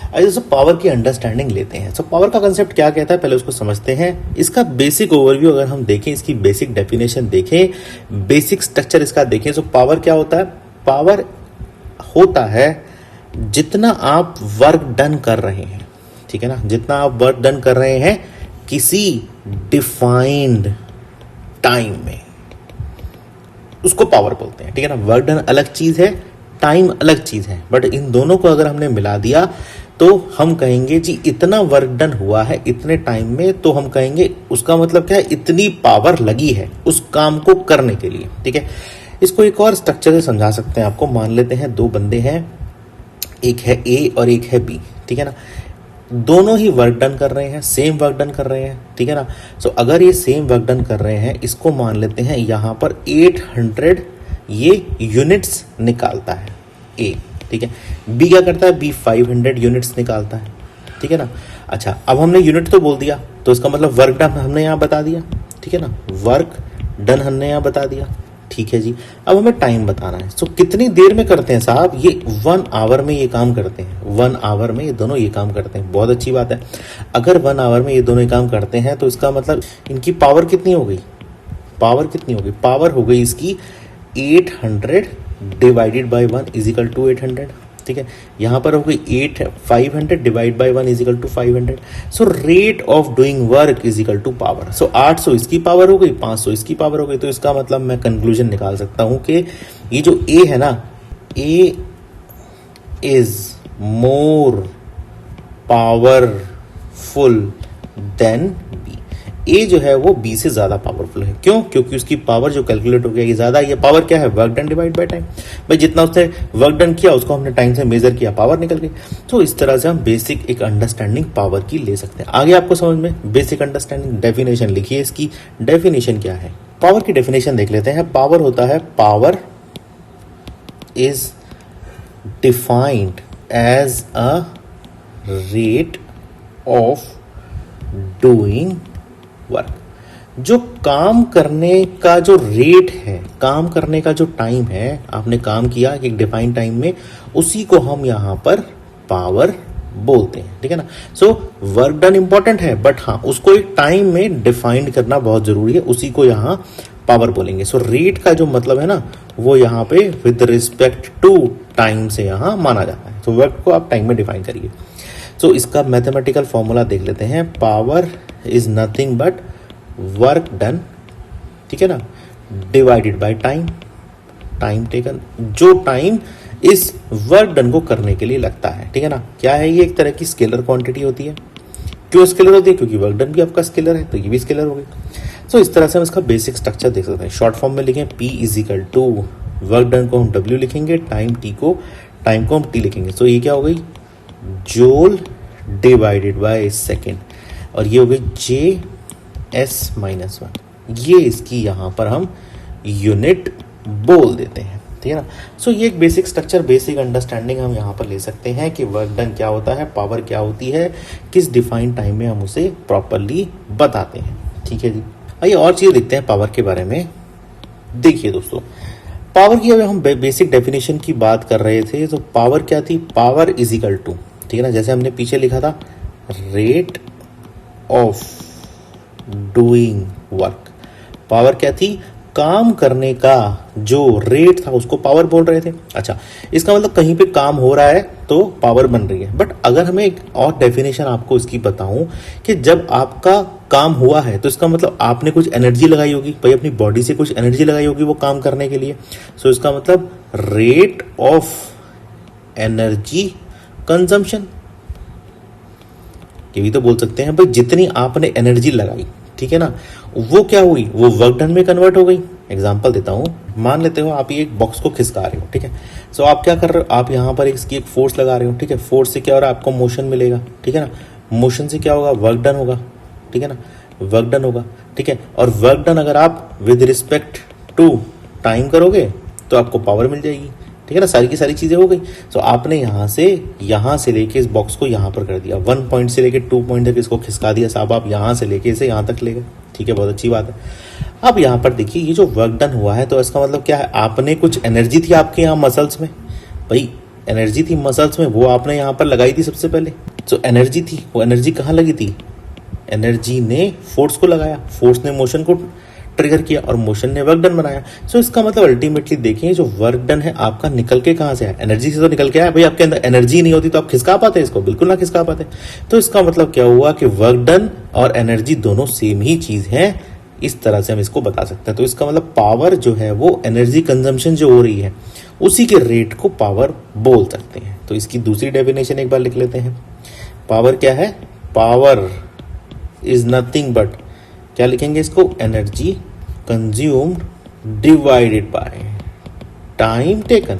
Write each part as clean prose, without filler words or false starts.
आइए दोस्तों पावर की अंडरस्टैंडिंग लेते हैं। सो पावर का कंसेप्ट क्या कहता है पहले उसको समझते हैं। इसका बेसिक ओवरव्यू अगर हम देखें, इसकी बेसिक डेफिनेशन देखें, बेसिक स्ट्रक्चर इसका देखें। सो पावर क्या होता है? पावर होता है जितना आप वर्क डन कर रहे हैं, ठीक है ना, जितना आप वर्क डन कर रहे हैं किसी डिफाइंड टाइम में, उसको पावर बोलते हैं, ठीक है ना। वर्क डन अलग चीज है, टाइम अलग चीज है, बट इन दोनों को अगर हमने मिला दिया तो हम कहेंगे जी इतना वर्क डन हुआ है इतने टाइम में, तो हम कहेंगे उसका मतलब क्या है, इतनी पावर लगी है उस काम को करने के लिए, ठीक है। इसको एक और स्ट्रक्चर से समझा सकते हैं आपको। मान लेते हैं दो बंदे हैं, एक है ए और एक है बी, ठीक है ना। दोनों ही वर्क डन कर रहे हैं, सेम वर्क डन कर रहे हैं, ठीक है ना। सो अगर ये सेम वर्क डन कर रहे हैं, इसको मान लेते हैं यहां पर 800 ये यूनिट्स निकालता है ए, ठीक है। बी क्या करता है? बी 500 यूनिट्स निकालता है, ठीक है ना। अच्छा, अब हमने यूनिट तो बोल दिया, तो इसका मतलब वर्क डन हमने यहां बता दिया, ठीक है ना। वर्क डन हमने यहां बता दिया, ठीक है जी। अब हमें टाइम बताना है। सो कितनी देर में करते हैं साहब? ये 1 आवर में ये काम करते हैं। 1 आवर में ये दोनों ये काम करते हैं। बहुत अच्छी बात है। अगर 1 आवर में ये दोनों ये काम करते हैं तो इसका मतलब इनकी पावर कितनी हो गई? पावर कितनी होगी? पावर हो गई इसकी 800 divided by 1 is equal to 800, ठीक है। यहां पर हो गई 500 divide by 1 is equal to 500। So rate of doing work is equal to power. So 800 इसकी पावर हो गई, 500 इसकी पावर हो गई। तो इसका मतलब मैं कंक्लूजन निकाल सकता हूं कि ये जो ए है ना, A is more powerful than B. A जो है वो बी से ज्यादा पावरफुल है। क्यों? क्योंकि उसकी पावर जो कैलकुलेट हो गया ये ज्यादा। ये पावर क्या है? Work done divide by time. भाई जितना उसने वर्क डन किया उसको हमने टाइम से मेजर किया, पावर निकल गई। तो इस तरह से हम बेसिक एक अंडरस्टैंडिंग पावर की ले सकते हैं। आगे आपको समझ में बेसिक अंडरस्टैंडिंग डेफिनेशन लिखिए। इसकी डेफिनेशन क्या है? पावर की डेफिनेशन देख लेते हैं। पावर होता है, power is defined as a rate of doing work. जो काम करने का जो रेट है, काम करने का जो टाइम है, आपने काम किया एक डिफाइंड टाइम में, उसी को हम यहां पर पावर बोलते हैं, ठीक है ना। सो वर्क डन इंपॉर्टेंट है, बट हाँ उसको एक टाइम में डिफाइंड करना बहुत जरूरी है, उसी को यहां पावर बोलेंगे। सो रेट का जो मतलब है ना, वो यहां पे विद रिस्पेक्ट टू टाइम से यहां माना जाता है। तो वर्क को आप टाइम में डिफाइन करिए। सो इसका मैथमेटिकल फॉर्मूला देख लेते हैं। Power is nothing but work done, ठीक है ना, divided by time, time taken, जो टाइम इस वर्क डन को करने के लिए लगता है, ठीक है ना। क्या है ये? एक तरह की स्केलर क्वांटिटी होती है। क्यों स्केलर होती है? क्योंकि वर्क डन भी आपका स्केलर है, तो ये भी स्केलर हो गई। सो इस तरह से हम इसका बेसिक स्ट्रक्चर देख सकते हैं। शॉर्ट फॉर्म में लिखें, P is equal to work done को हम W लिखेंगे, टाइम को हम T लिखेंगे। सो ये क्या हो गई? जूल डिवाइडेड बाय सेकेंड, और ये हो गई JS-1। ये इसकी यहां पर हम यूनिट बोल देते हैं, ठीक है ना। सो ये एक बेसिक स्ट्रक्चर, बेसिक अंडरस्टैंडिंग हम यहां पर ले सकते हैं कि वर्क डन क्या होता है, पावर क्या होती है, किस डिफाइंड टाइम में हम उसे प्रॉपरली बताते हैं, ठीक है जी। आइए और चीज देखते हैं पावर के बारे में। देखिए दोस्तों, पावर की अगर हम बेसिक डेफिनेशन की बात कर रहे थे, तो पावर क्या थी? पावर इज इक्वल टू, ठीक है ना, जैसे हमने पीछे लिखा था, rate of doing work. Power क्या थी? काम करने का जो रेट था उसको पावर बोल रहे थे। अच्छा, इसका मतलब कहीं पे काम हो रहा है तो पावर बन रही है। बट अगर हमें एक और डेफिनेशन आपको इसकी बताऊं कि जब आपका काम हुआ है तो इसका मतलब आपने कुछ एनर्जी लगाई होगी, भाई अपनी बॉडी से कुछ एनर्जी लगाई होगी वो काम करने के लिए। सो इसका मतलब रेट ऑफ एनर्जी कंजम्पशन, ये भी तो बोल सकते हैं भाई जितनी आपने एनर्जी लगाई, ठीक है ना, वो क्या हुई? वो वर्क डन में कन्वर्ट हो गई। एग्जांपल देता हूं, मान लेते हो आप ये एक बॉक्स को खिसका रहे हो, ठीक है। सो आप क्या कर रहे हो? आप यहां पर इसकी एक फोर्स लगा रहे हो, ठीक है। फोर्स से क्या हो रहा है? आपको मोशन मिलेगा, ठीक है ना। मोशन से क्या होगा? वर्क डन होगा, ठीक है ना, वर्क डन होगा, ठीक है। और वर्क डन अगर आप विद रिस्पेक्ट टू टाइम करोगे तो आपको पावर मिल जाएगी, ठीक है ना। सारी की सारी चीजें हो गई। सो आपने यहां से लेके इस बॉक्स को यहां पर कर दिया, 1 पॉइंट से लेके 2 पॉइंट तक इसको खिसका दिया साहब। आप यहां से लेके इसे यहां तक ले गए, ठीक है, बहुत अच्छी बात है। अब यहां पर देखिए ये जो वर्क डन हुआ है, तो इसका मतलब क्या है? आपने कुछ एनर्जी थी आपके यहां मसल्स में, भाई एनर्जी थी मसल्स में, वो आपने यहाँ पर लगाई थी सबसे पहले। तो एनर्जी थी, वो एनर्जी कहाँ लगी थी? एनर्जी ने फोर्स को लगाया, फोर्स ने मोशन को ट्रिगर किया और मोशन ने वर्क डन बनाया। सो इसका मतलब अल्टीमेटली देखें, जो वर्क डन है आपका निकल के कहाँ से आया? एनर्जी से तो निकल के आया। भाई आपके अंदर एनर्जी नहीं होती तो आप खिसका पाते इसको? बिल्कुल ना खिसका पाते। तो इसका मतलब क्या हुआ कि वर्क डन और एनर्जी दोनों सेम ही चीज है। इस तरह से हम इसको बता सकते हैं। तो इसका मतलब पावर जो है वो एनर्जी कंजम्पशन जो हो रही है उसी के रेट को पावर बोल सकते हैं। तो इसकी दूसरी डेफिनेशन एक बार लिख लेते हैं। पावर क्या है? पावर इज नथिंग बट, क्या लिखेंगे इसको? Energy consumed divided by time taken.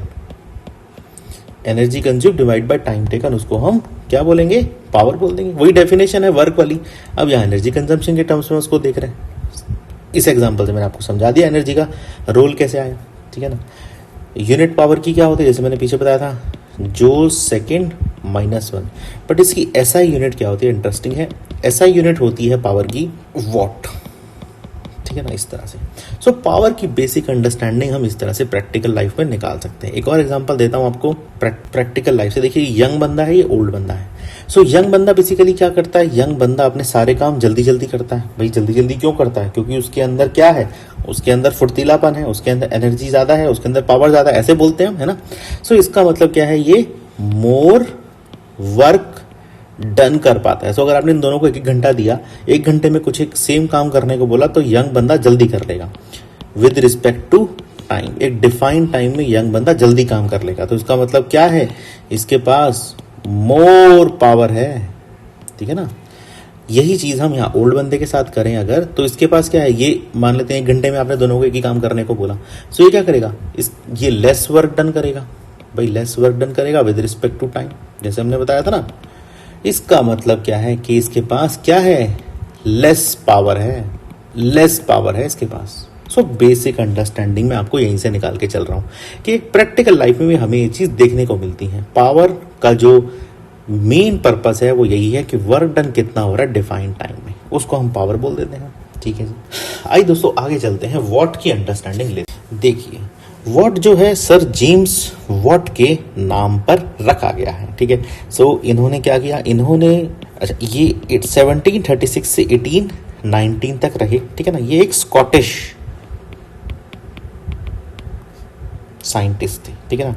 Energy consume divide by time taken, उसको हम क्या बोलेंगे? पावर बोल देंगे। वही डेफिनेशन है वर्क वाली। अब यहाँ एनर्जी कंजम्पशन के टर्म्स में उसको देख रहे हैं। इस एग्जांपल से मैंने आपको समझा दिया एनर्जी का रोल कैसे आया, ठीक है ना। यूनिट पावर की क्या होती है? जैसे मैंने पीछे बताया था, जूल सेकेंड -1। बट इसकी एसआई यूनिट क्या होती है? इंटरेस्टिंग है। एसआई यूनिट होती है पावर की वॉट, ठीक है ना, इस तरह से। सो पावर की बेसिक अंडरस्टैंडिंग हम इस तरह से प्रैक्टिकल लाइफ में निकाल सकते हैं। एक और एग्जांपल देता हूं आपको प्रैक्टिकल लाइफ से। देखिए, यंग बंदा है, ये ओल्ड बंदा है। सो यंग बंदा बेसिकली क्या करता है? यंग बंदा अपने सारे काम जल्दी जल्दी करता है। भाई जल्दी जल्दी क्यों करता है? क्योंकि उसके अंदर क्या है? उसके अंदर फुर्तीलापन है, उसके अंदर एनर्जी ज्यादा है, उसके अंदर पावर ज्यादा है, ऐसे बोलते हैं हम, है ना। सो इसका मतलब क्या है? ये मोर वर्क डन कर पाता है। सो अगर आपने इन दोनों को एक एक घंटा दिया, एक घंटे में कुछ एक सेम काम करने को बोला, तो यंग बंदा जल्दी कर लेगा विद रिस्पेक्ट टू टाइम। एक डिफाइंड टाइम में यंग बंदा जल्दी काम कर लेगा। तो इसका मतलब क्या है? इसके पास मोर पावर है, ठीक है ना। यही चीज हम यहाँ ओल्ड बंदे के साथ करें अगर, तो इसके पास क्या है? ये मान लेते हैं एक घंटे में आपने दोनों को एक ही काम करने को बोला। सो ये क्या करेगा? ये लेस वर्क डन करेगा। भाई लेस वर्क डन करेगा विद रिस्पेक्ट टू टाइम, जैसे हमने बताया था ना। इसका मतलब क्या है कि इसके पास क्या है? लेस पावर है, लेस पावर है इसके पास। सो बेसिक अंडरस्टैंडिंग में आपको यहीं से निकाल के चल रहा हूं कि एक प्रैक्टिकल लाइफ में भी हमें ये चीज देखने को मिलती है। पावर का जो मेन पर्पस है वो यही है कि वर्क डन कितना हो रहा है डिफाइंड टाइम में, उसको हम पावर बोल देते हैं, ठीक है जी। आइए दोस्तों आगे चलते हैं, वॉट की अंडरस्टैंडिंग लेते। देखिए, वॉट जो है सर जेम्स वॉट के नाम पर रखा गया है, ठीक है। सो इन्होंने क्या किया? इन्होंने ये 1736 से 1819 तक रहे, ठीक है ना। ये एक स्कॉटिश साइंटिस्ट थे, ठीक है ना।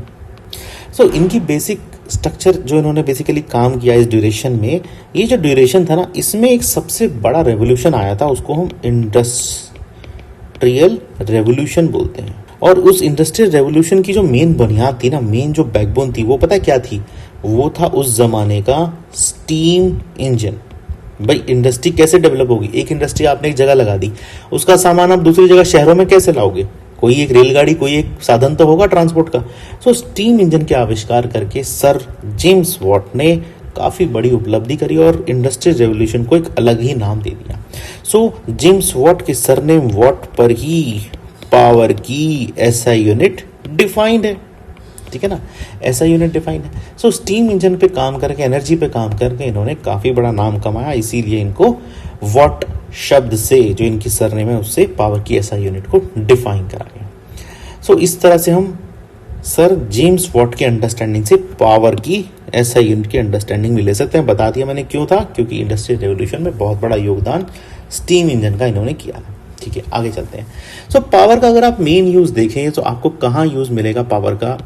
सो इनकी बेसिक स्ट्रक्चर जो इन्होंने बेसिकली काम किया इस ड्यूरेशन में, ये जो ड्यूरेशन था ना, इसमें एक सबसे बड़ा रेवोल्यूशन आया था, उसको हम इंडस्ट्रियल रेवोल्यूशन बोलते हैं। और उस इंडस्ट्रियल रेवोल्यूशन की जो मेन बुनियाद थी ना, मेन जो बैकबोन थी, वो पता है क्या थी? वो था उस जमाने का स्टीम इंजन। भाई इंडस्ट्री कैसे डेवलप होगी? एक इंडस्ट्री आपने एक जगह लगा दी, उसका सामान आप दूसरी जगह शहरों में कैसे लाओगे? कोई एक रेलगाड़ी, कोई एक साधन तो होगा ट्रांसपोर्ट का। सो स्टीम इंजन के आविष्कार करके सर जेम्स वॉट ने काफी बड़ी उपलब्धि करी और इंडस्ट्रियल रेवोल्यूशन को एक अलग ही नाम दे दिया। सो जेम्स वॉट के सरनेम वॉट पर ही पावर की एसआई यूनिट डिफाइंड है, ठीक है ना। एसआई यूनिट डिफाइंड है। सो स्टीम इंजन पे काम करके, एनर्जी पे काम करके इन्होंने काफी बड़ा नाम कमाया, इसीलिए इनको वॉट शब्द से, जो इनकी सरनेम है, उससे पावर की एसआई यूनिट को डिफाइन करा गया। सो इस तरह से हम सर जेम्स वॉट के अंडरस्टैंडिंग से पावर की एसआई यूनिट की अंडरस्टैंडिंग भी ले सकते हैं। बता दिया मैंने क्यों था, क्योंकि इंडस्ट्रियल रेवोल्यूशन में बहुत बड़ा योगदान स्टीम इंजन का इन्होंने किया था, ठीक है। आगे चलते हैं। सो पावर का अगर आप मेन यूज देखें तो आपको कहाँ यूज मिलेगा पावर का?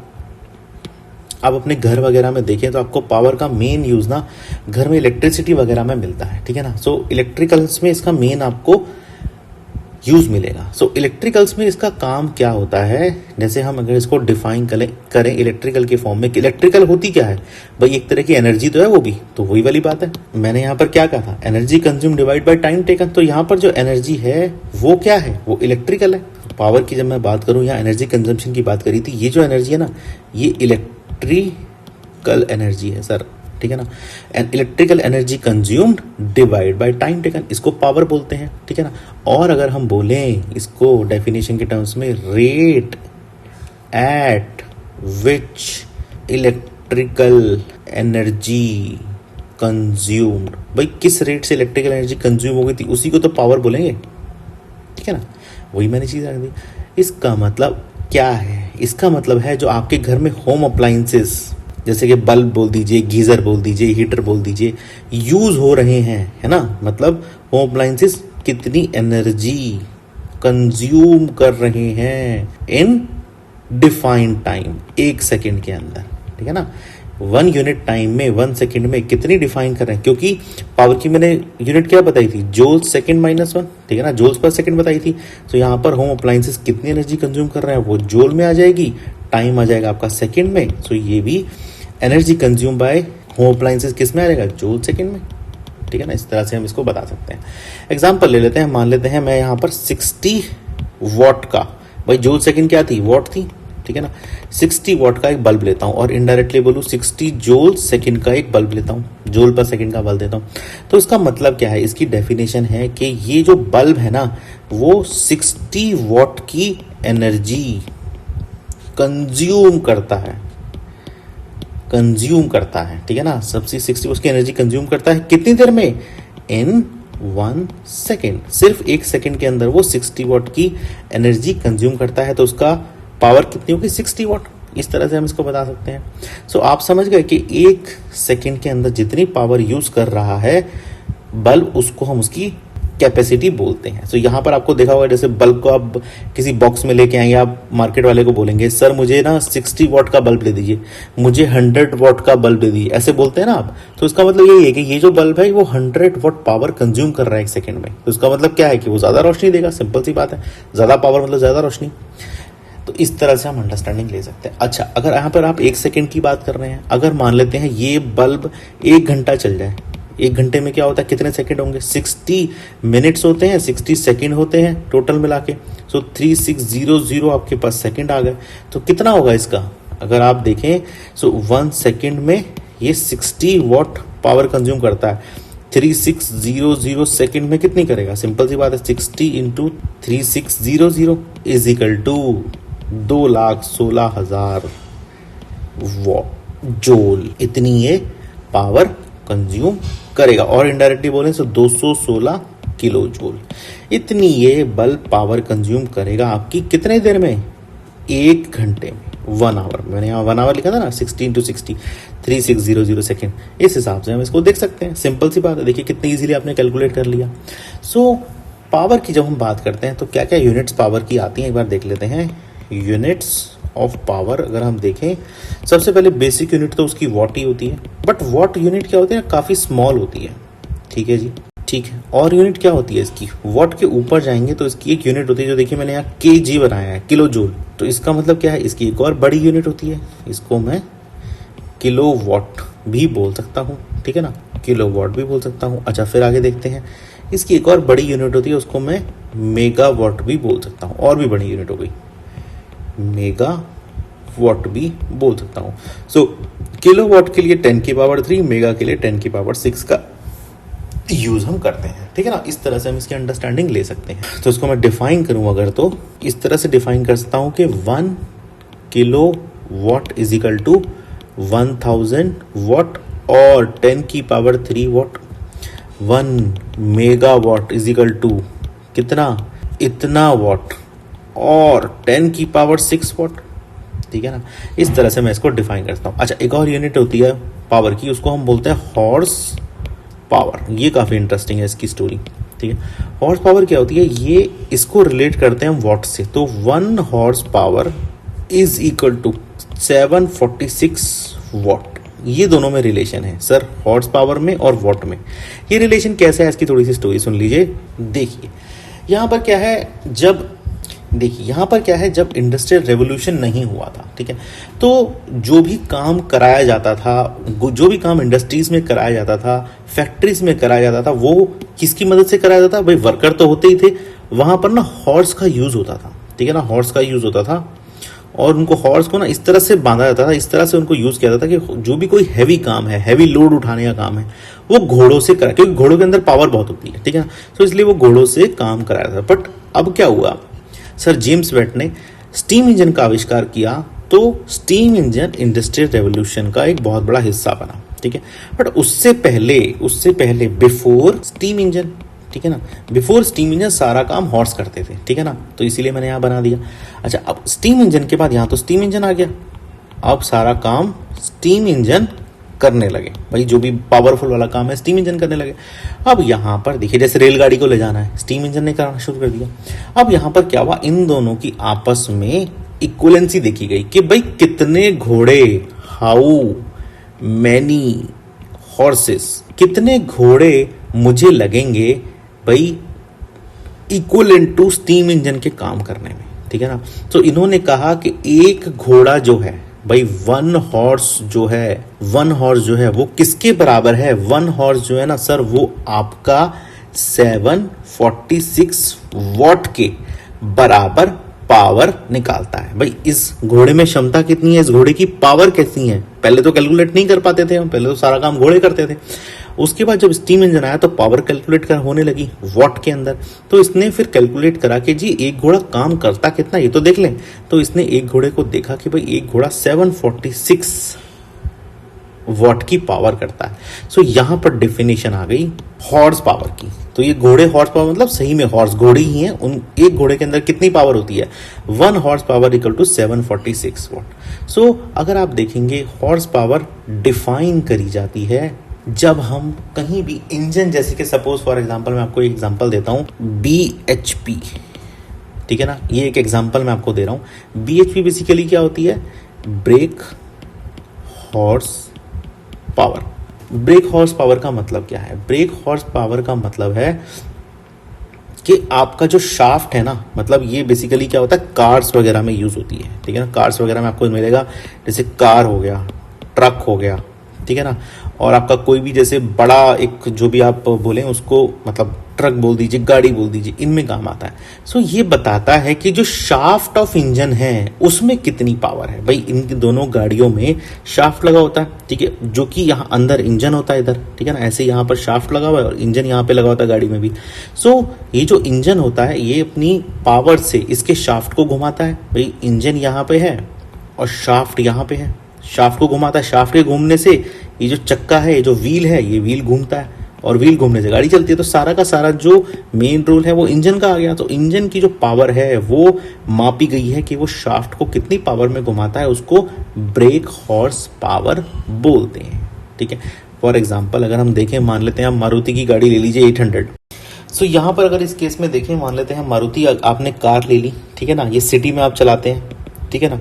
आप अपने घर वगैरह में देखें तो आपको पावर का मेन यूज ना घर में इलेक्ट्रिसिटी वगैरह में मिलता है, ठीक है ना। सो इलेक्ट्रिकल्स में इसका मेन आपको यूज मिलेगा। सो इलेक्ट्रिकल्स में इसका काम क्या होता है? जैसे हम अगर इसको डिफाइन करें इलेक्ट्रिकल के फॉर्म में, इलेक्ट्रिकल होती क्या है? भाई एक तरह की एनर्जी तो है, वो भी तो वही वाली बात है। मैंने यहाँ पर क्या कहा था? Energy consume divide by time taken. तो यहाँ पर जो एनर्जी है वो क्या है? वो इलेक्ट्रिकल है। पावर की जब मैं बात करूँ, यहाँ एनर्जी कंजम्पशन की बात करी थी, ये जो एनर्जी है ना, ये इलेक्ट्रिकल एनर्जी है सर, ठीक है ना। And electrical energy consumed divide by time taken, इसको पावर बोलते हैं, ठीक है ना। और अगर हम बोलें इसको डेफिनेशन के टर्म्स में, rate at which electrical energy consumed, भाई किस रेट से इलेक्ट्रिकल एनर्जी कंज्यूम हो गई थी, उसी को तो पावर बोलेंगे, ठीक है ना। वही मैंने चीज रख दी। इसका मतलब क्या है? इसका मतलब है जो आपके घर में होम अप्लायंसेस जैसे कि बल्ब बोल दीजिए, गीजर बोल दीजिए, हीटर बोल दीजिए, यूज हो रहे हैं, है ना। मतलब होम अप्लायंसेस कितनी एनर्जी कंज्यूम कर रहे हैं इन डिफाइंड टाइम, 1 सेकेंड के अंदर, ठीक है ना। 1 यूनिट टाइम में, 1 सेकेंड में कितनी डिफाइन कर रहे हैं, क्योंकि पावर की मैंने यूनिट क्या बताई थी, जूल सेकेंड माइनस 1, ठीक है ना, जूल्स पर सेकेंड बताई थी। तो यहाँ पर होम अप्लायंसेस कितनी एनर्जी कंज्यूम कर रहे हैं वो जूल में आ जाएगी, टाइम आ जाएगा आपका सेकेंड में। सो ये भी energy consume by home appliances किस में आ जाएगा, जूल सेकेंड में, ठीक है ना। इस तरह से हम इसको बता सकते हैं। एग्जाम्पल ले लेते हैं, मान लेते हैं मैं यहाँ पर 60 वॉट का, भाई जूल सेकेंड क्या थी, वॉट थी, ठीक है ना, 60 वॉट का एक बल्ब लेता हूं और इनडायरेक्टली बोलूं 60 जूल सेकंड का एक बल्ब लेता हूं, जूल पर सेकंड का बल्ब देता हूं। तो इसका मतलब क्या है, इसकी डेफिनेशन है कि ये जो बल्ब है ना वो 60 वॉट की एनर्जी कंज्यूम करता है, ठीक है ना। सबसे 60 उसकी एनर्जी कंज्यूम करता है कितनी देर में, इन 1 सेकेंड, सिर्फ 1 सेकेंड के अंदर वो 60 वॉट की एनर्जी कंज्यूम करता है। तो उसका पावर कितनी होगी, 60 वॉट। इस तरह से हम इसको बता सकते हैं। सो आप समझ गए कि 1 सेकेंड के अंदर जितनी पावर यूज कर रहा है बल्ब, उसको हम उसकी कैपेसिटी बोलते हैं। सो यहाँ पर आपको देखा होगा, जैसे बल्ब को आप किसी बॉक्स में लेके आएंगे, आप मार्केट वाले को बोलेंगे सर मुझे ना 60 वॉट का बल्ब दे दीजिए, मुझे 100 वॉट का बल्ब दे दीजिए, ऐसे बोलते हैं ना आप। तो इसका मतलब यही है कि ये जो बल्ब है वो 100 वॉट पावर कंज्यूम कर रहा है 1 सेकेंड में। तो इसका मतलब क्या है कि वो ज्यादा रोशनी देगा, सिंपल सी बात है, ज्यादा पावर मतलब ज्यादा रोशनी। तो इस तरह से हम अंडरस्टैंडिंग ले सकते हैं। अच्छा, अगर यहाँ पर आप 1 सेकेंड की बात कर रहे हैं, अगर मान लेते हैं ये बल्ब 1 घंटा चल जाए, 1 घंटे में क्या होता है, कितने सेकंड होंगे, 60 मिनट्स होते हैं, 60 सेकंड होते हैं टोटल मिला के। सो 3600 आपके पास सेकंड आ गए। तो कितना होगा इसका, अगर आप देखें, सो 1 सेकंड में ये 60 वॉट पावर कंज्यूम करता है। 3600 सेकंड में कितनी करेगा, सिंपल सी बात है, 60 into 3600 is equal to 2,16,000 joule, इतनी ये पावर कंज्यूम करेगा। और इनडायरेक्टली बोले तो 216 किलो जूल, इतनी ये बल्ब पावर कंज्यूम करेगा आपकी कितने देर में, 1 घंटे में, 1 आवर। मैंने यहाँ 1 आवर लिखा था ना, 60 इंटू 60, 3600 सेकेंड। इस हिसाब से हम इसको देख सकते हैं, सिंपल सी बात है। देखिए कितनी इजीली आपने कैलकुलेट कर लिया। सो पावर की जब हम बात करते हैं तो क्या क्या यूनिट्स पावर की आती हैं, एक बार देख लेते हैं। यूनिट्स ऑफ पावर अगर हम देखें, सबसे पहले बेसिक यूनिट तो उसकी वॉट ही होती है, बट वॉट यूनिट क्या होती है, काफी स्मॉल होती है, ठीक है जी, ठीक है। और यूनिट क्या होती है इसकी, वॉट के ऊपर जाएंगे तो इसकी एक यूनिट होती है, जो देखिए मैंने यहाँ केजी बनाया है, किलो जूल। तो इसका मतलब क्या है, इसकी एक और बड़ी यूनिट होती है, इसको मैं किलो वॉट भी बोल सकता हूँ, ठीक है ना, किलो वॉट भी बोल सकता हूँ। अच्छा, फिर आगे देखते हैं, इसकी एक और बड़ी यूनिट होती है, उसको मैं मेगा वॉट भी बोल सकता हूँ, और भी बड़ी यूनिट हो गई, मेगा वॉट भी बोल सकता हूं। सो किलो वॉट के लिए 10 की पावर 3, मेगा के लिए 10 की पावर 6 का यूज हम करते हैं, ठीक है ना। इस तरह से हम इसकी अंडरस्टैंडिंग ले सकते हैं। तो इसको मैं डिफाइन करूं अगर, तो इस तरह से डिफाइन कर सकता हूं कि 1 kilo watt is equal to 1000 watt, और 10 की power 3 watt. 1 mega watt is equal to कितना, इतना वॉट, और 10 की पावर 6 वॉट, ठीक है ना। इस तरह से मैं इसको डिफाइन करता हूं। अच्छा, एक और यूनिट होती है पावर की, उसको हम बोलते हैं हॉर्स पावर। ये काफी इंटरेस्टिंग है इसकी स्टोरी, ठीक है। हॉर्स पावर क्या होती है, ये इसको रिलेट करते हैं हम वॉट से। तो 1 horse power is equal to 746 watt. ये दोनों में रिलेशन है सर, हॉर्स पावर में और वॉट में। ये रिलेशन कैसे है, इसकी थोड़ी सी स्टोरी सुन लीजिए। देखिए यहां पर क्या है, जब इंडस्ट्रियल रेवोल्यूशन नहीं हुआ था, ठीक है, तो जो भी काम कराया जाता था, जो भी काम इंडस्ट्रीज में कराया जाता था, फैक्ट्रीज में कराया जाता था, वो किसकी मदद से कराया जाता था, भाई वर्कर तो होते ही थे, वहां पर ना हॉर्स का यूज होता था, ठीक है ना, हॉर्स का यूज होता था। और उनको हॉर्स को ना इस तरह से बांधा जाता था, इस तरह से उनको यूज किया जाता था कि जो भी कोई हैवी काम है, हैवी लोड उठाने का काम है, वो घोड़ों से करा, क्योंकि घोड़ों के अंदर पावर बहुत होती है, ठीक है ना, तो इसलिए वो घोड़ों से काम कराया था। बट अब क्या हुआ, सर जेम्स वेट ने स्टीम इंजन का आविष्कार किया, तो स्टीम इंजन इंडस्ट्रियल रेवोल्यूशन का एक बहुत बड़ा हिस्सा बना, ठीक है। बट उससे पहले बिफोर स्टीम इंजन, ठीक है ना, बिफोर स्टीम इंजन सारा काम हॉर्स करते थे, ठीक है ना, तो इसीलिए मैंने यहाँ बना दिया। अच्छा, अब स्टीम इंजन के बाद यहाँ तो स्टीम इंजन आ गया, अब सारा काम स्टीम इंजन करने लगे। भाई जो भी पावरफुल वाला काम है स्टीम इंजन करने लगे। अब यहां पर देखिए जैसे रेलगाड़ी को ले जाना है स्टीम इंजन ने कराना शुरू कर दिया। अब यहां पर क्या हुआ, इन दोनों की आपस में इक्वलेंसी देखी गई कि भाई कितने घोड़े, हाउ मैनी हॉर्सेस, कितने घोड़े मुझे लगेंगे भाई इक्वलेंट टू स्टीम इंजन के काम करने में, ठीक है ना। तो इन्होंने कहा कि एक घोड़ा जो है भाई 1 हॉर्स जो है वो किसके बराबर है, 1 हॉर्स जो है ना सर वो आपका 746 वॉट के बराबर पावर निकालता है। भाई इस घोड़े में क्षमता कितनी है, इस घोड़े की पावर कितनी है, पहले तो कैलकुलेट नहीं कर पाते थे हम, पहले तो सारा काम घोड़े करते थे। उसके बाद जब स्टीम इंजन आया तो पावर कैलकुलेट कर होने लगी वॉट के अंदर। तो इसने फिर कैलकुलेट करा कि जी एक घोड़ा काम करता कितना ये तो देख लें। तो इसने एक घोड़े को देखा कि भाई एक घोड़ा 746 वॉट की पावर करता है। सो यहां पर डेफिनेशन आ गई हॉर्स पावर की। तो ये घोड़े हॉर्स पावर मतलब सही में हॉर्स घोड़े ही हैं, उन एक घोड़े के अंदर कितनी पावर होती है, 1 horse power equal to 746 watt. So अगर आप देखेंगे हॉर्स पावर डिफाइन करी जाती है जब हम कहीं भी इंजन, जैसे कि सपोज फॉर एग्जांपल मैं आपको एक एग्जांपल देता हूं BHP, ठीक है ना, ये एक एग्जांपल मैं आपको दे रहा हूं। BHP बेसिकली क्या होती है, break horse power. Break horse power का मतलब क्या है, ब्रेक हॉर्स पावर का मतलब है कि आपका जो शाफ्ट है ना, मतलब ये बेसिकली क्या होता है कार्स वगैरह में यूज होती है, ठीक है ना। कार्स वगैरह में आपको मिलेगा जैसे कार हो गया, ट्रक हो गया, ठीक है ना, और आपका कोई भी जैसे बड़ा एक जो भी आप बोले उसको मतलब ट्रक बोल दीजिए, गाड़ी बोल दीजिए, इनमें काम आता है। सो ये बताता है कि जो शाफ्ट ऑफ इंजन है उसमें कितनी पावर है। भाई इन दोनों गाड़ियों में शाफ्ट लगा होता है, ठीक है, जो कि यहाँ अंदर इंजन होता है इधर, ठीक है ना, ऐसे यहाँ पर शाफ्ट लगा हुआ है और इंजन यहाँ पे लगा होता है गाड़ी में भी। सो ये जो इंजन होता है ये अपनी पावर से इसके शाफ्ट को घुमाता है। भाई इंजन यहाँ पे है और शाफ्ट यहाँ पे है, शाफ्ट को घुमाता है, शाफ्ट के घूमने से ये जो चक्का है, ये जो व्हील है, ये व्हील घूमता है और व्हील घूमने से गाड़ी चलती है। तो सारा का सारा जो मेन रोल है वो इंजन का आ गया। तो इंजन की जो पावर है वो मापी गई है कि वो शाफ्ट को कितनी पावर में घुमाता है, उसको ब्रेक हॉर्स पावर बोलते हैं, ठीक है। फॉर एग्जाम्पल अगर हम देखें, मान लेते हैं आप मारुति की गाड़ी ले लीजिए 800। सो यहाँ पर अगर इस केस में देखें, मान लेते हैं मारुति आपने कार ले ली, ठीक है ना, ये सिटी में आप चलाते हैं, ठीक है ना।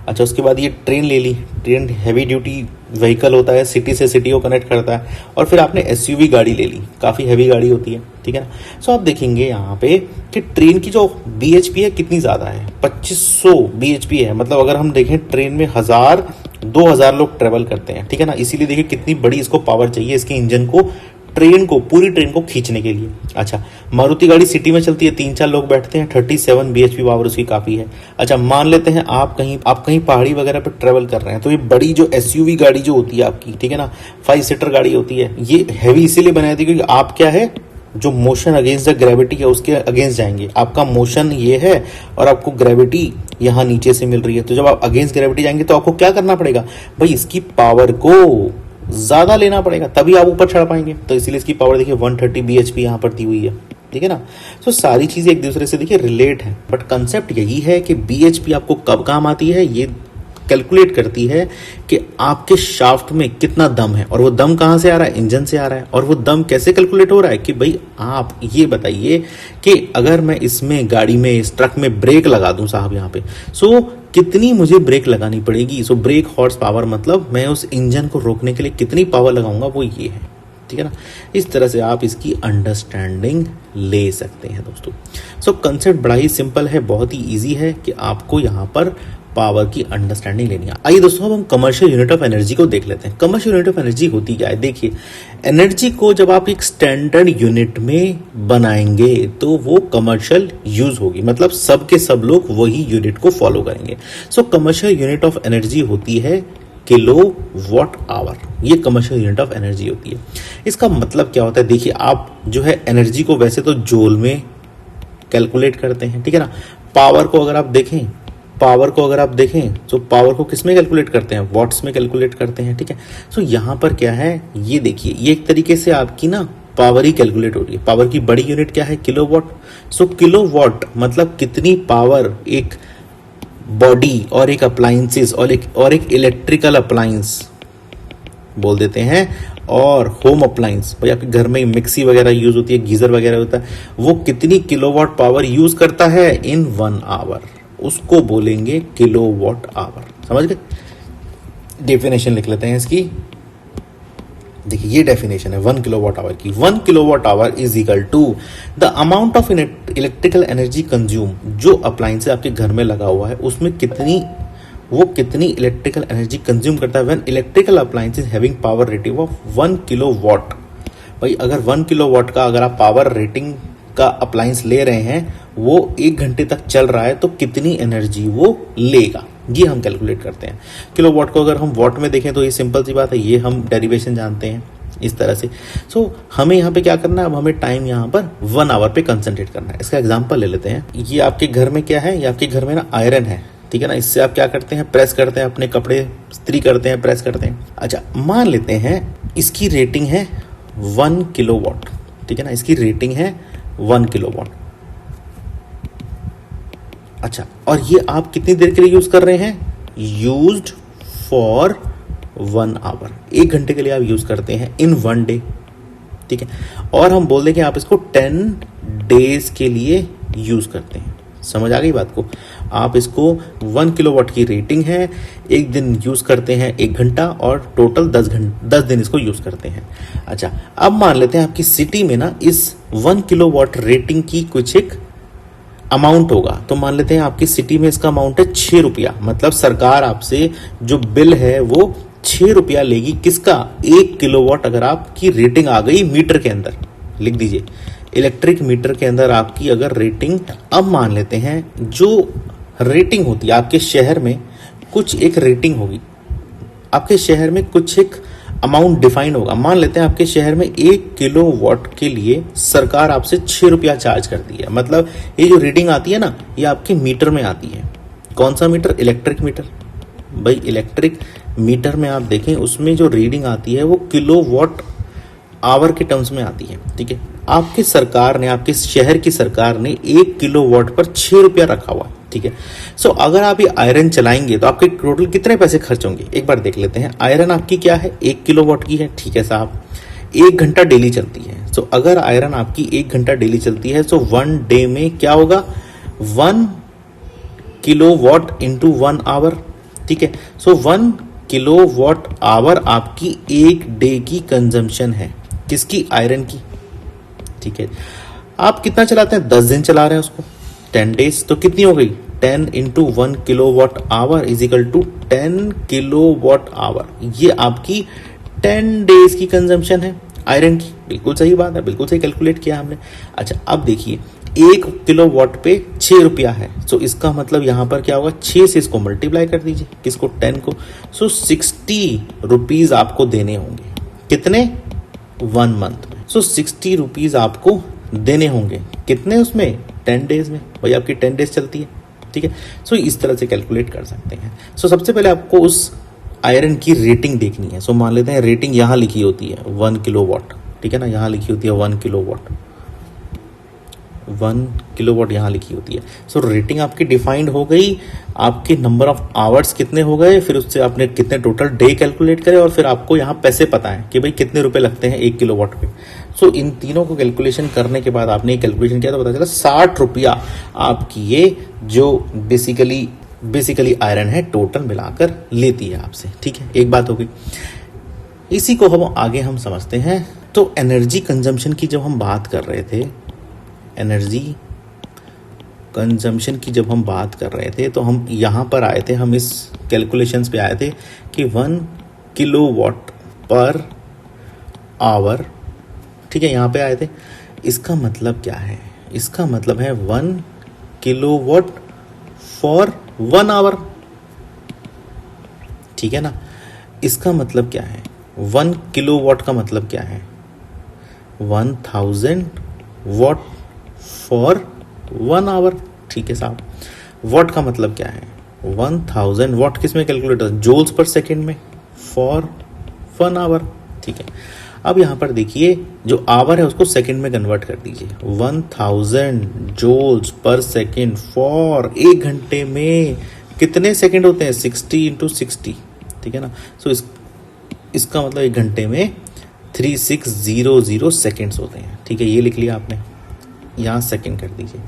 अच्छा उसके बाद ये ट्रेन ले ली, ट्रेन हैवी ड्यूटी व्हीकल होता है, सिटी से सिटी को कनेक्ट करता है। और फिर आपने SUV गाड़ी ले ली, काफ़ी हैवी गाड़ी होती है, ठीक है ना। सो आप देखेंगे यहाँ पे कि ट्रेन की जो BHP है कितनी ज़्यादा है, 2500 BHP है। मतलब अगर हम देखें ट्रेन में 1000-2000 लोग ट्रेवल करते हैं, ठीक है ना। इसीलिए देखिए कितनी बड़ी इसको पावर चाहिए इसके इंजन को, ट्रेन को, पूरी ट्रेन को खींचने के लिए। अच्छा मारुति गाड़ी सिटी में चलती है, 3-4 लोग बैठते हैं, 37 BHP पावर उसकी काफी है। अच्छा मान लेते हैं आप कहीं पहाड़ी वगैरह पर ट्रेवल कर रहे हैं, तो ये बड़ी जो SUV गाड़ी जो होती है आपकी, ठीक है ना, 5 सीटर गाड़ी होती है, ये हैवी इसीलिए बनाई थी क्योंकि आप क्या है, जो मोशन अगेंस्ट द ग्रेविटी है उसके अगेंस्ट जाएंगे। आपका मोशन ये है और आपको ग्रेविटी यहाँ नीचे से मिल रही है, तो जब आप अगेंस्ट ग्रेविटी जाएंगे तो आपको क्या करना पड़ेगा, भाई इसकी पावर को ज्यादा लेना पड़ेगा, तभी आप ऊपर चढ़ पाएंगे। तो इसीलिए इसकी पावर देखिए 130 BHP यहाँ पर दी हुई है, ठीक है ना। तो सारी चीजें एक दूसरे से देखिए रिलेट है, बट कंसेप्ट यही है कि BHP आपको कब काम आती है, ये कैलकुलेट करती है कि आपके शाफ्ट में कितना दम है, और वो दम कहाँ से आ रहा है, इंजन से आ रहा है। और वो दम कैसे कैलकुलेट हो रहा है कि भाई आप ये बताइए कि अगर मैं इसमें गाड़ी में, इस ट्रक में ब्रेक लगा दूं साहब यहाँ पे, सो कितनी मुझे ब्रेक लगानी पड़ेगी। सो ब्रेक हॉर्स पावर मतलब मैं उस इंजन को रोकने के लिए कितनी पावर लगाऊंगा, वो ये है, ठीक है ना। इस तरह से आप इसकी अंडरस्टैंडिंग ले सकते हैं दोस्तों। सो कंसेप्ट बड़ा ही सिंपल है, बहुत ही इजी है कि आपको यहाँ पर पावर की अंडरस्टैंडिंग लेनी है। आइए दोस्तों अब हम कमर्शियल यूनिट ऑफ एनर्जी को देख लेते हैं। कमर्शियल यूनिट ऑफ एनर्जी होती क्या है, देखिए एनर्जी को जब आप एक स्टैंडर्ड यूनिट में बनाएंगे तो वो कमर्शियल यूज होगी, मतलब सब के सब लोग वही यूनिट को फॉलो करेंगे। सो कमर्शियल यूनिट ऑफ एनर्जी होती है किलो वॉट आवर, ये कमर्शियल यूनिट ऑफ एनर्जी होती है। इसका मतलब क्या होता है, देखिए आप जो है एनर्जी को वैसे तो जूल में कैलकुलेट करते हैं, ठीक है ना। पावर को अगर आप देखें तो पावर को किस में कैलकुलेट करते हैं, वॉट्स में कैलकुलेट करते हैं, ठीक है। सो यहाँ पर क्या है, ये देखिए ये एक तरीके से आपकी ना पावर ही कैलकुलेट हो रही है। पावर की बड़ी यूनिट क्या है, किलोवाट। सो किलोवाट मतलब कितनी पावर एक बॉडी और एक अप्लायंसेस और एक इलेक्ट्रिकल अप्लायंस बोल देते हैं, और होम अप्लायंस, भाई आपके घर में मिक्सी वगैरह यूज होती है, गीजर वगैरह होता है, वो कितनी किलोवाट पावर यूज करता है इन 1 आवर, उसको बोलेंगे किलोवाट आवर। समझ गए? डेफिनेशन लिख लेते हैं इसकी। देखिए ये डेफिनेशन है 1 किलोवाट आवर की। 1 kilowatt hour is equal to the amount of electrical energy consume, जो अप्लायंस आपके घर में लगा हुआ है उसमें कितनी इलेक्ट्रिकल एनर्जी कंज्यूम करता है when electrical appliance is having power rating of 1 kilowatt. भाई अगर 1 किलोवाट का अगर आप पावर रेटिंग का अप्लायंस ले रहे हैं, वो 1 घंटे तक चल रहा है, तो कितनी एनर्जी वो लेगा, ये हम कैलकुलेट करते हैं। किलोवाट को अगर हम वॉट में देखें तो ये सिंपल सी बात है, ये हम डेरिवेशन जानते हैं इस तरह से। सो हमें यहाँ पे क्या करना है, अब हमें टाइम यहाँ पर 1 आवर पे कंसंट्रेट करना है। इसका एग्जांपल ले लेते हैं। ये आपके घर में क्या है, ये आपके घर में ना आयरन है, ठीक है ना। इससे आप क्या करते हैं, प्रेस करते हैं, अपने कपड़े इस्त्री करते हैं, प्रेस करते हैं। अच्छा मान लेते हैं इसकी रेटिंग है 1 किलोवाट, ठीक है ना, इसकी रेटिंग है 1 किलोवाट। अच्छा, और ये आप कितनी देर के लिए यूज कर रहे हैं, यूज्ड फॉर 1 आवर, 1 घंटे के लिए आप यूज करते हैं इन 1 डे, ठीक है। और हम बोल दें कि आप इसको 10 डेज के लिए यूज करते हैं। समझ आ गई बात को? आप इसको 1 किलोवाट की रेटिंग है, 1 दिन यूज करते हैं 1 घंटा, और टोटल 10 दिन इसको यूज करते हैं। अच्छा अब मान लेते हैं आपकी सिटी में ना इस 1 किलोवाट रेटिंग की कुछ एक अमाउंट होगा, तो मान लेते हैं आपकी सिटी में इसका अमाउंट है 6 रुपया, मतलब सरकार आपसे जो बिल है वो 6 रुपया लेगी। किसका? 1 किलोवाट अगर आपकी रेटिंग आ गई मीटर के अंदर, लिख दीजिए इलेक्ट्रिक मीटर के अंदर आपकी अगर रेटिंग, अब मान लेते हैं जो रेटिंग होती है आपके शहर में, कुछ एक रेटिंग होगी, आपके शहर में कुछ एक अमाउंट डिफाइन होगा। मान लेते हैं आपके शहर में 1 किलोवाट के लिए सरकार आपसे 6 रुपया चार्ज करती है। मतलब ये जो रीडिंग आती है ना, ये आपके मीटर में आती है। कौन सा मीटर? Electric meter. भाई इलेक्ट्रिक मीटर में आप देखें उसमें जो रीडिंग आती है वो किलोवाट आवर के टर्म्स में आती है, ठीक है। आपकी सरकार ने, आपके शहर की सरकार ने 1 किलोवाट पर 6 रुपया रखा हुआ, ठीक है। सो अगर आप ये आयरन चलाएंगे तो आपके टोटल कितने पैसे खर्च होंगे, एक बार देख लेते हैं। आयरन आपकी क्या है, 1 किलोवाट की है, ठीक है साहब, 1 घंटा डेली चलती है। सो अगर आयरन आपकी 1 घंटा डेली चलती है, सो 1 डे में क्या होगा, 1 किलोवाट इंटू 1 आवर, ठीक है। सो 1 किलोवाट आवर आपकी 1 डे की कंजम्पशन है, किसकी? आयरन की, ठीक है। आप कितना चलाते हैं, 10 दिन चला रहे हैं उसको, 10 डेज, तो कितनी हो गई, 10 into 1 kilowatt hour is equal to 10 kilowatt hour. ये आपकी 10 डेज की कंजम्पशन है आयरन की। बिल्कुल सही बात है, बिल्कुल सही कैलकुलेट किया हमने। अच्छा अब देखिए 1 किलोवाट पे 6 रुपया है, सो इसका मतलब यहां पर क्या होगा, 6 से इसको मल्टीप्लाई कर दीजिए, किसको, 10 को। सो 60 रुपीज आपको देने होंगे, कितने, 1 मंथ में। सो 60 रुपीज आपको देने होंगे, कितने, उसमें 10 डेज में। भाई आपकी 10 डेज चलती है, ठीक है। सो इस तरह से कैलकुलेट कर सकते हैं। सो सबसे पहले आपको उस आयरन की रेटिंग देखनी है। सो मान लेते हैं रेटिंग यहां लिखी होती है 1 किलोवाट, ठीक है ना, यहां लिखी होती है 1 किलोवाट, 1 किलोवाट यहाँ लिखी होती है। सो रेटिंग आपकी डिफाइंड हो गई, आपके नंबर ऑफ आवर्स कितने हो गए, फिर उससे आपने कितने टोटल डे कैलकुलेट करे, और फिर आपको यहाँ पैसे पता है कि भाई कितने रुपए लगते हैं 1 किलोवाट पे। सो इन तीनों को कैलकुलेशन करने के बाद आपने कैलकुलेशन किया तो पता चला 60 रुपया आपकी ये जो बेसिकली आयरन है टोटल मिलाकर लेती है आपसे, ठीक है। एक बात हो गई। इसी को हम आगे समझते हैं। तो एनर्जी कंजम्पशन की जब हम बात कर रहे थे, एनर्जी कंजम्पशन की जब हम बात कर रहे थे तो हम यहाँ पर आए थे, हम इस कैलकुलेशंस पे आए थे कि 1 किलोवाट पर आवर, ठीक है, यहाँ पे आए थे। इसका मतलब क्या है, इसका मतलब है 1 किलोवाट फॉर 1 आवर, ठीक है ना। इसका मतलब क्या है, 1 किलोवाट का मतलब क्या है, 1000 वॉट फॉर 1 आवर, ठीक है साहब। वॉट का मतलब क्या है, 1000 वॉट किस में कैलकुलेट होता है, जूल्स पर सेकेंड में, फॉर 1 आवर, ठीक है। अब यहां पर देखिए जो आवर है उसको सेकंड में कन्वर्ट कर दीजिए, 1000 जूल्स पर सेकेंड फॉर 1 घंटे में कितने सेकंड होते हैं? 60 इंटू 60, ठीक है ना। सो इसका मतलब एक घंटे में 3600 सेकेंड्स होते हैं, ठीक है। ये लिख लिया आपने, यहाँ सेकंड कर दीजिए।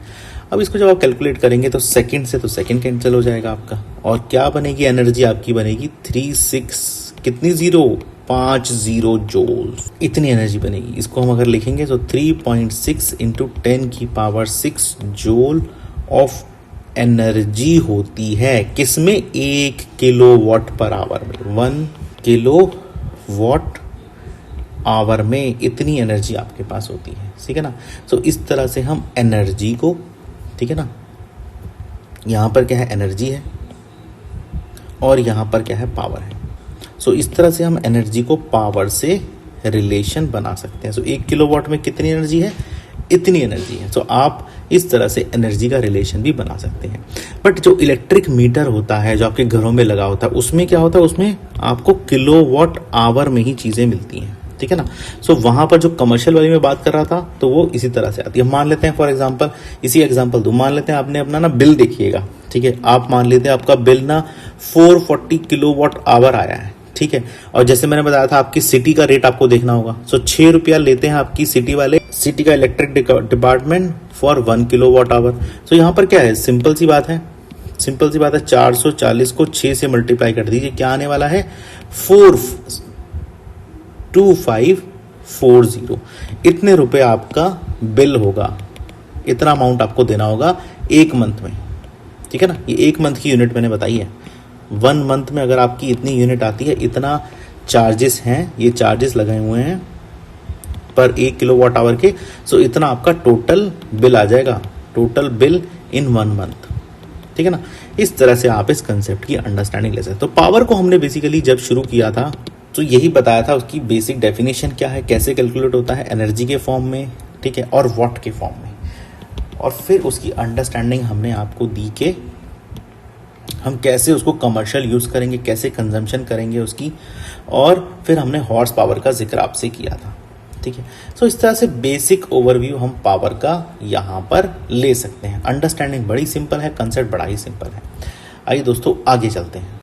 अब इसको जब आप कैलकुलेट करेंगे तो सेकंड से तो सेकंड कैंसिल हो जाएगा आपका, और क्या बनेगी? एनर्जी आपकी बनेगी 36 कितनी 50 जूल, इतनी एनर्जी बनेगी। इसको हम अगर लिखेंगे तो 3.6 इंटू 10⁻6 जूल ऑफ एनर्जी होती है किसमें? 1 किलोवाट पर आवर में, 1 किलोवाट आवर में इतनी एनर्जी आपके पास होती है, ठीक है ना। तो इस तरह से हम एनर्जी को, ठीक है ना, यहां पर क्या है? एनर्जी है, और यहां पर क्या है? पावर है। सो इस तरह से हम एनर्जी को पावर से रिलेशन बना सकते हैं। सो 1 किलोवाट में कितनी एनर्जी है? इतनी एनर्जी है। सो आप इस तरह से एनर्जी का रिलेशन भी बना सकते हैं। बट जो इलेक्ट्रिक मीटर होता है, जो आपके घरों में लगा होता है, उसमें क्या होता है? उसमें आपको किलोवाट आवर में ही चीजें मिलती हैं, ठीक है ना। सो वहां पर जो कमर्शियल वाली में बात कर रहा था, तो वो इसी तरह से आती है। मान लेते हैं फॉर एग्जांपल, इसी एग्जांपल दो, मान लेते हैं आपने अपना ना बिल देखिएगा, ठीक है। आप मान लेते हैं आपका बिल ना 440 किलोवाट आवर आया है, ठीक है। और जैसे मैंने बताया था, आपकी सिटी का रेट आपको देखना होगा। सो 6 रुपया लेते हैं आपकी सिटी वाले, सिटी का electric department for 1 kilowatt hour. So यहाँ पर क्या है? सिंपल सी बात है, 440 को 6 से मल्टीप्लाई कर दीजिए, क्या आने वाला है? 42540। इतने रुपए आपका बिल होगा, इतना अमाउंट आपको देना होगा 1 मंथ में, ठीक है ना। ये 1 मंथ की यूनिट मैंने बताई है। 1 मंथ में अगर आपकी इतनी यूनिट आती है, इतना चार्जेस हैं, ये चार्जेस लगाए हुए हैं पर 1 किलोवाट आवर के। सो इतना आपका टोटल बिल आ जाएगा, टोटल बिल इन 1 मंथ, ठीक है ना। इस तरह से आप इस कंसेप्ट की अंडरस्टैंडिंग ले सकते हैं। तो पावर को हमने बेसिकली जब शुरू किया था तो यही बताया था, उसकी बेसिक डेफिनेशन क्या है, कैसे कैलकुलेट होता है, एनर्जी के फॉर्म में, ठीक है, और वॉट के फॉर्म में। और फिर उसकी अंडरस्टैंडिंग हमने आपको दी कि हम कैसे उसको कमर्शियल यूज करेंगे, कैसे कंजम्पशन करेंगे उसकी, और फिर हमने हॉर्स पावर का जिक्र आपसे किया था, ठीक है। सो इस तरह से बेसिक ओवरव्यू हम पावर का यहां पर ले सकते हैं। अंडरस्टैंडिंग बड़ी सिंपल है, कंसेप्ट बड़ा ही सिंपल है। आइए दोस्तों आगे चलते हैं।